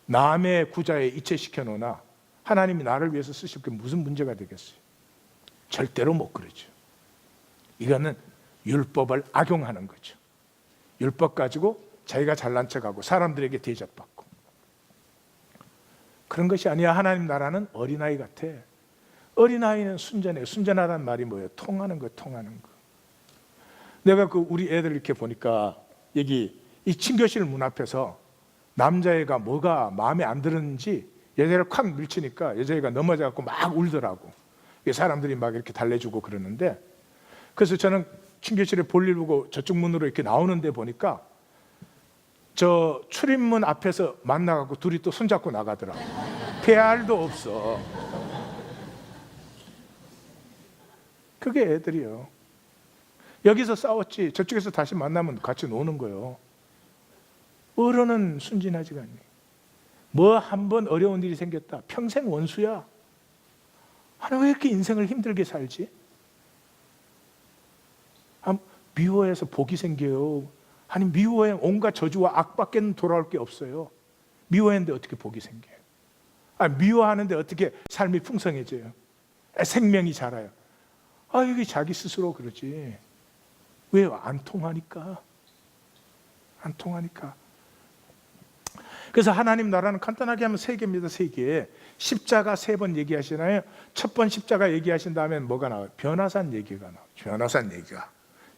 남의 구자에 이체시켜 놓으나 하나님이 나를 위해서 쓰실 게 무슨 문제가 되겠어요? 절대로 못 그러죠. 이거는 율법을 악용하는 거죠. 율법 가지고 자기가 잘난 척하고 사람들에게 대접받고, 그런 것이 아니야. 하나님 나라는 어린아이 같아. 어린아이는 순전해요. 순전하다는 말이 뭐예요? 통하는 거, 통하는 거. 내가 우리 애들 이렇게 보니까 여기 이 친교실 문 앞에서 남자애가 뭐가 마음에 안 들었는지 여자애를 콱 밀치니까 여자애가 넘어져갖고 막 울더라고. 사람들이 막 이렇게 달래주고 그러는데, 그래서 저는 친교실에 볼일 보고 저쪽 문으로 이렇게 나오는데 보니까 저 출입문 앞에서 만나갖고 둘이 또 손잡고 나가더라고. 대알도 없어. 그게 애들이요. 여기서 싸웠지 저쪽에서 다시 만나면 같이 노는 거예요. 어른은 순진하지가 않니. 뭐 한 번 어려운 일이 생겼다, 평생 원수야. 아니 왜 이렇게 인생을 힘들게 살지? 미워해서 복이 생겨요. 아니 미워해 온갖 저주와 악밖에는 돌아올 게 없어요. 미워했는데 어떻게 복이 생겨요? 미워하는데 어떻게 삶이 풍성해져요? 생명이 자라요? 이게 자기 스스로 그러지. 왜요? 안 통하니까. 안 통하니까. 그래서 하나님 나라는 간단하게 하면 세 개입니다. 세 개. 십자가 세 번 얘기하시나요? 첫 번 십자가 얘기하신 다음에 뭐가 나와요? 변화산 얘기가 나와요.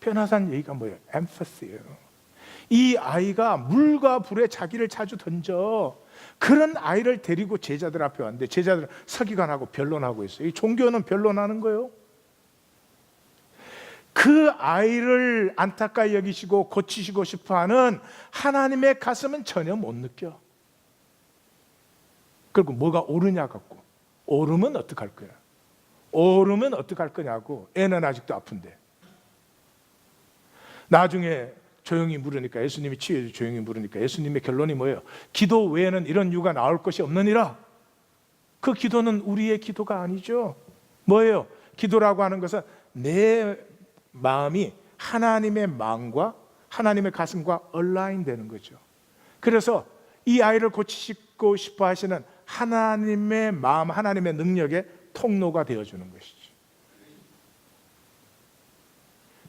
변화산 얘기가 뭐예요? 엠퍼스예요. 이 아이가 물과 불에 자기를 자주 던져. 그런 아이를 데리고 제자들 앞에 왔는데 제자들은 서기관하고 변론하고 있어요. 이 종교는 변론하는 거예요. 그 아이를 안타까이 여기시고 고치시고 싶어하는 하나님의 가슴은 전혀 못 느껴. 그리고 뭐가 옳으냐 갖고, 옳으면 어떡할 거야? 옳으면 어떡할 거냐고. 애는 아직도 아픈데. 나중에 조용히 물으니까, 예수님이 치유해서 조용히 물으니까 예수님의 결론이 뭐예요? 기도 외에는 이런 이유가 나올 것이 없느니라. 그 기도는 우리의 기도가 아니죠. 뭐예요? 기도라고 하는 것은 내 마음이 하나님의 마음과 하나님의 가슴과 얼라인 되는 거죠. 그래서 이 아이를 고치시고 싶어 하시는 하나님의 마음, 하나님의 능력의 통로가 되어주는 것이죠.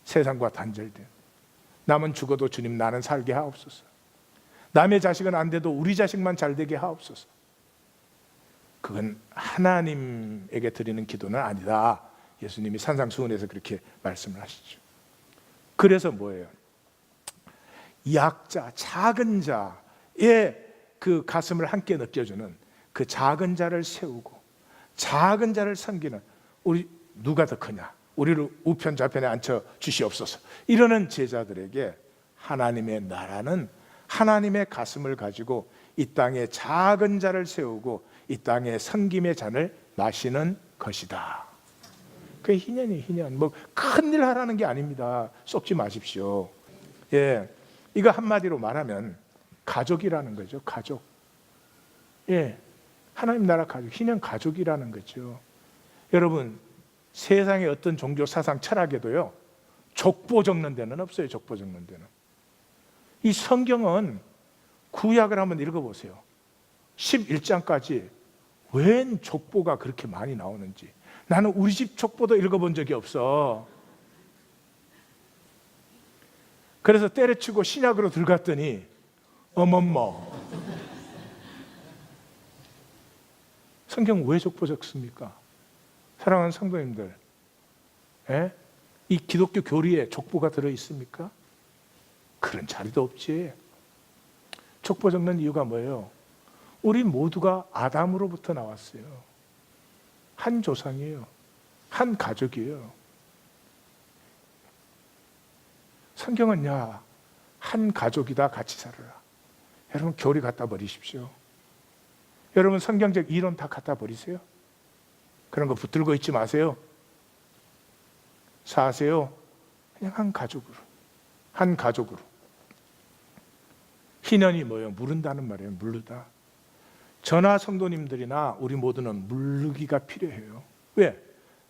세상과 단절된, 남은 죽어도 주님 나는 살게 하옵소서. 남의 자식은 안 돼도 우리 자식만 잘 되게 하옵소서. 그건 하나님에게 드리는 기도는 아니다. 예수님이 산상수훈에서 그렇게 말씀을 하시죠. 그래서 뭐예요? 약자, 작은 자의 그 가슴을 함께 느껴주는, 그 작은 자를 세우고 작은 자를 섬기는, 우리 누가 더 크냐, 우리를 우편 좌편에 앉혀 주시옵소서 이러는 제자들에게 하나님의 나라는 하나님의 가슴을 가지고 이 땅에 작은 자를 세우고 이 땅에 섬김의 잔을 마시는 것이다. 그게 희년이 희년. 뭐 큰일 하라는 게 아닙니다. 속지 마십시오. 예, 이거 한마디로 말하면 가족이라는 거죠. 가족. 예, 하나님 나라 가족, 희년 가족이라는 거죠. 여러분, 세상의 어떤 종교 사상 철학에도요, 족보 적는 데는 없어요. 족보 적는 데는. 이 성경은 구약을 한번 읽어보세요. 11장까지 웬 족보가 그렇게 많이 나오는지. 나는 우리 집 족보도 읽어본 적이 없어. 그래서 때려치고 신약으로 들어갔더니 어머머, 성경 왜 족보 적습니까? 사랑하는 성도님들, 예? 이 기독교 교리에 족보가 들어있습니까? 그런 자리도 없지. 족보 적는 이유가 뭐예요? 우리 모두가 아담으로부터 나왔어요. 한 조상이에요. 한 가족이에요. 성경은 한 가족이다, 같이 살아라. 여러분, 교리 갖다 버리십시오. 여러분, 성경적 이론 다 갖다 버리세요. 그런 거 붙들고 있지 마세요. 사세요. 그냥 한 가족으로. 한 가족으로. 희년이 뭐예요? 물은다는 말이에요. 물르다. 저나 성도님들이나 우리 모두는 물르기가 필요해요. 왜?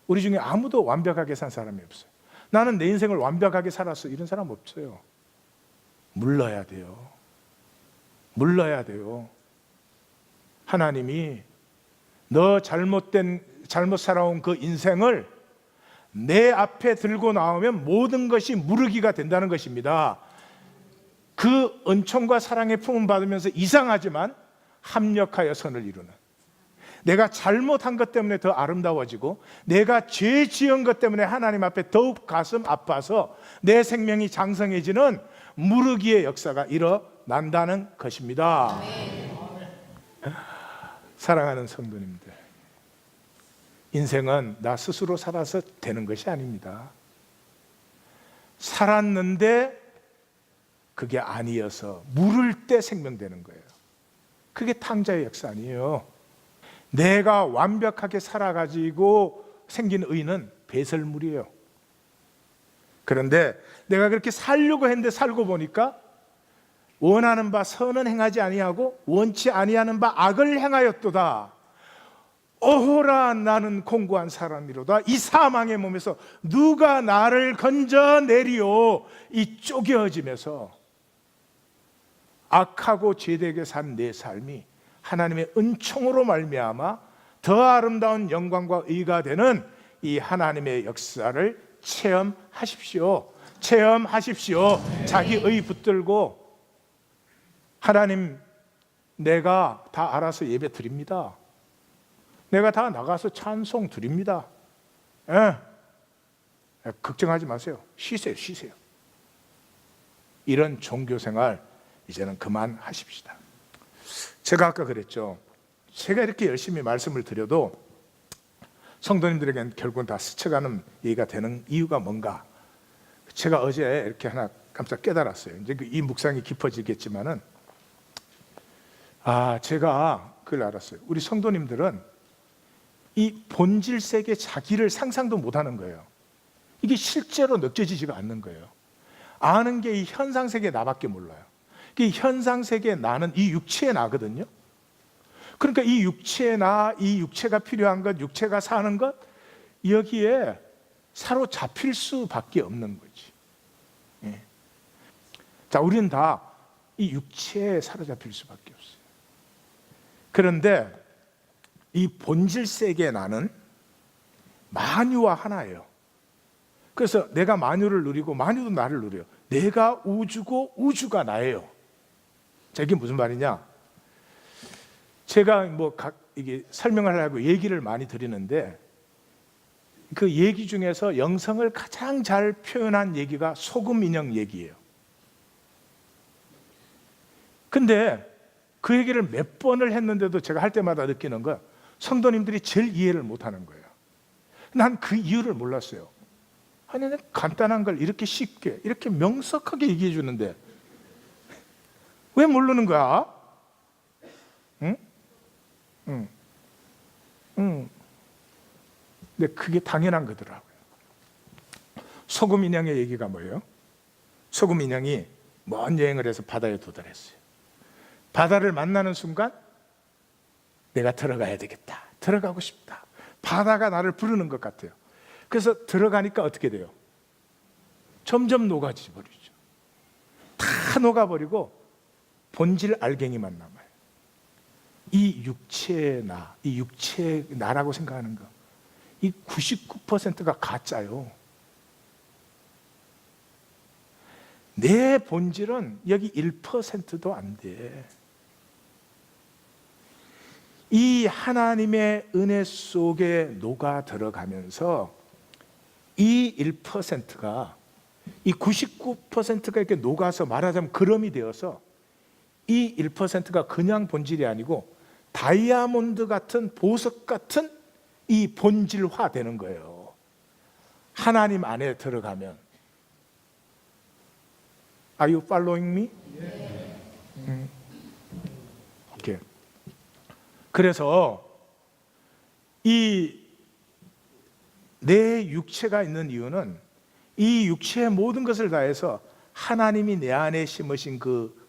우리 중에 아무도 완벽하게 산 사람이 없어요. 나는 내 인생을 완벽하게 살았어, 이런 사람 없어요. 물러야 돼요. 물러야 돼요. 하나님이 너 잘못 살아온 그 인생을 내 앞에 들고 나오면 모든 것이 무르기가 된다는 것입니다. 그 은총과 사랑의 품은 받으면서 이상하지만 합력하여 선을 이루는, 내가 잘못한 것 때문에 더 아름다워지고 내가 죄 지은 것 때문에 하나님 앞에 더욱 가슴 아파서 내 생명이 장성해지는 무르기의 역사가 일어난다는 것입니다. 사랑하는 성도님들, 인생은 나 스스로 살아서 되는 것이 아닙니다. 살았는데 그게 아니어서 물을 때 생명되는 거예요. 그게 탕자의 역사 아니에요. 내가 완벽하게 살아가지고 생긴 의는 배설물이에요. 그런데 내가 그렇게 살려고 했는데 살고 보니까 원하는 바 선은 행하지 아니하고 원치 아니하는 바 악을 행하였도다. 어호라, 나는 공고한 사람이로다. 이 사망의 몸에서 누가 나를 건져내리오. 이 쪼개어짐에서 악하고 죄되게 산 내 삶이 하나님의 은총으로 말미암아 더 아름다운 영광과 의가 되는 이 하나님의 역사를 체험하십시오. 체험하십시오. 자기 의 붙들고 하나님, 내가 다 알아서 예배 드립니다. 내가 다 나가서 찬송 드립니다. 걱정하지 마세요. 쉬세요. 이런 종교생활 이제는 그만하십시다. 제가 아까 그랬죠. 제가 이렇게 열심히 말씀을 드려도 성도님들에게는 결국은 다 스쳐가는 얘기가 되는 이유가 뭔가, 제가 어제 이렇게 하나 깜짝 깨달았어요. 이제 이 묵상이 깊어지겠지만은, 제가 그걸 알았어요. 우리 성도님들은 이 본질 세계 자기를 상상도 못하는 거예요. 이게 실제로 느껴지지가 않는 거예요. 아는 게 이 현상 세계 나밖에 몰라요. 이 현상 세계 나는 이 육체의 나거든요. 그러니까 이 육체의 나, 이 육체가 필요한 것, 육체가 사는 것, 여기에 사로잡힐 수밖에 없는 거지. 예. 자, 우리는 다 이 육체에 사로잡힐 수밖에 없어요. 그런데 이 본질 세계의 나는 만유와 하나예요. 그래서 내가 만유를 누리고 만유도 나를 누려요. 내가 우주고 우주가 나예요. 자, 이게 무슨 말이냐? 제가 이게 설명을 하려고 얘기를 많이 드리는데, 그 얘기 중에서 영성을 가장 잘 표현한 얘기가 소금 인형 얘기예요. 근데 그 얘기를 몇 번을 했는데도 제가 할 때마다 느끼는 건 성도님들이 제일 이해를 못하는 거예요. 난 그 이유를 몰랐어요. 아니, 간단한 걸 이렇게 쉽게, 이렇게 명석하게 얘기해 주는데 왜 모르는 거야? 응? 근데 그게 당연한 거더라고요. 소금 인형의 얘기가 뭐예요? 소금 인형이 먼 여행을 해서 바다에 도달했어요. 바다를 만나는 순간 내가 들어가야 되겠다, 들어가고 싶다, 바다가 나를 부르는 것 같아요. 그래서 들어가니까 어떻게 돼요? 점점 녹아져 버리죠. 다 녹아버리고 본질 알갱이만 남아요. 이 육체의 나, 이 육체의 나라고 생각하는 거, 이 99%가 가짜요. 내 본질은 여기 1%도 안 돼. 이 하나님의 은혜 속에 녹아 들어가면서 이 1%가, 이 99%가 이렇게 녹아서 말하자면 그럼이 되어서 이 1%가 그냥 본질이 아니고 다이아몬드 같은, 보석 같은 이 본질화 되는 거예요. 하나님 안에 들어가면. Are you following me? 오케이. 그래서 이 내 육체가 있는 이유는 이 육체의 모든 것을 다해서 하나님이 내 안에 심으신 그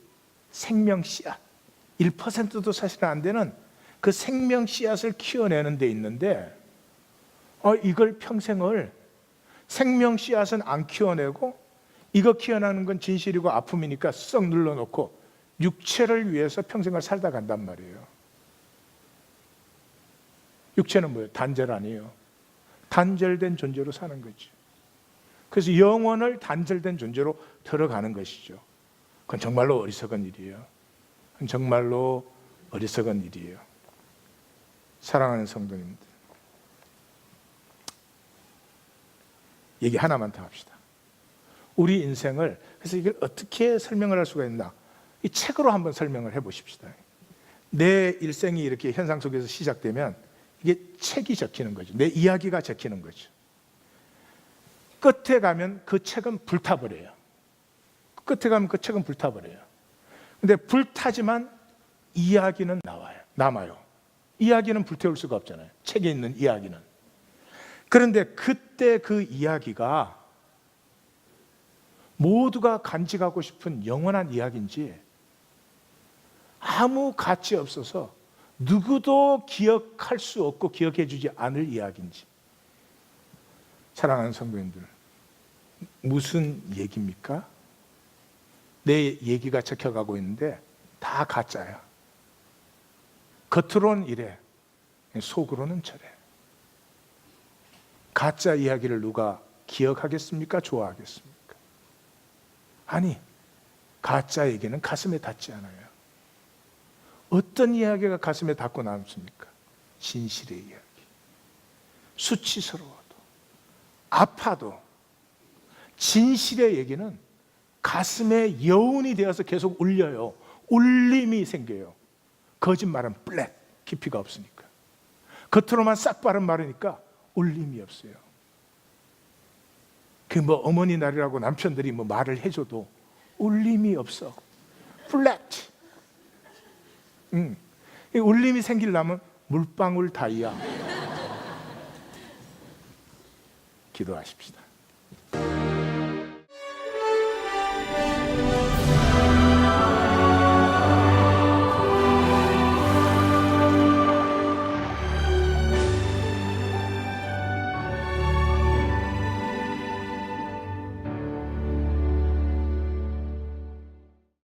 생명 씨앗, 1%도 사실 안 되는 그 생명 씨앗을 키워내는 데 있는데, 이걸 평생을 생명 씨앗은 안 키워내고 이거 키워나는 건 진실이고 아픔이니까 썩 눌러놓고 육체를 위해서 평생을 살다 간단 말이에요. 육체는 뭐예요? 단절 아니에요. 단절된 존재로 사는 거죠. 그래서 영혼을 단절된 존재로 들어가는 것이죠. 그건 정말로 어리석은 일이에요. 그건 정말로 어리석은 일이에요. 사랑하는 성도님들, 얘기 하나만 더 합시다. 우리 인생을, 그래서 이걸 어떻게 설명을 할 수가 있나, 이 책으로 한번 설명을 해보십시다. 내 일생이 이렇게 현상 속에서 시작되면 이게 책이 적히는 거죠. 내 이야기가 적히는 거죠. 끝에 가면 그 책은 불타버려요. 끝에 가면 그 책은 불타버려요. 근데 불타지만 이야기는 남아요. 이야기는 불태울 수가 없잖아요. 책에 있는 이야기는. 그런데 그때 그 이야기가 모두가 간직하고 싶은 영원한 이야기인지, 아무 가치 없어서 누구도 기억할 수 없고 기억해 주지 않을 이야기인지. 사랑하는 성도님들, 무슨 얘기입니까? 내 얘기가 적혀가고 있는데 다 가짜야. 겉으로는 이래, 속으로는 저래. 가짜 이야기를 누가 기억하겠습니까? 좋아하겠습니까? 아니, 가짜 얘기는 가슴에 닿지 않아요. 어떤 이야기가 가슴에 닿고 남습니까? 진실의 이야기. 수치스러워도, 아파도 진실의 얘기는 가슴에 여운이 되어서 계속 울려요. 울림이 생겨요. 거짓말은 플랫, 깊이가 없으니까. 겉으로만 싹 바른 말이니까 울림이 없어요. 그 뭐 어머니 날이라고 남편들이 뭐 말을 해줘도 울림이 없어. 플랫. 이 울림이 생기려면 물방울 다이아. 기도하십시다.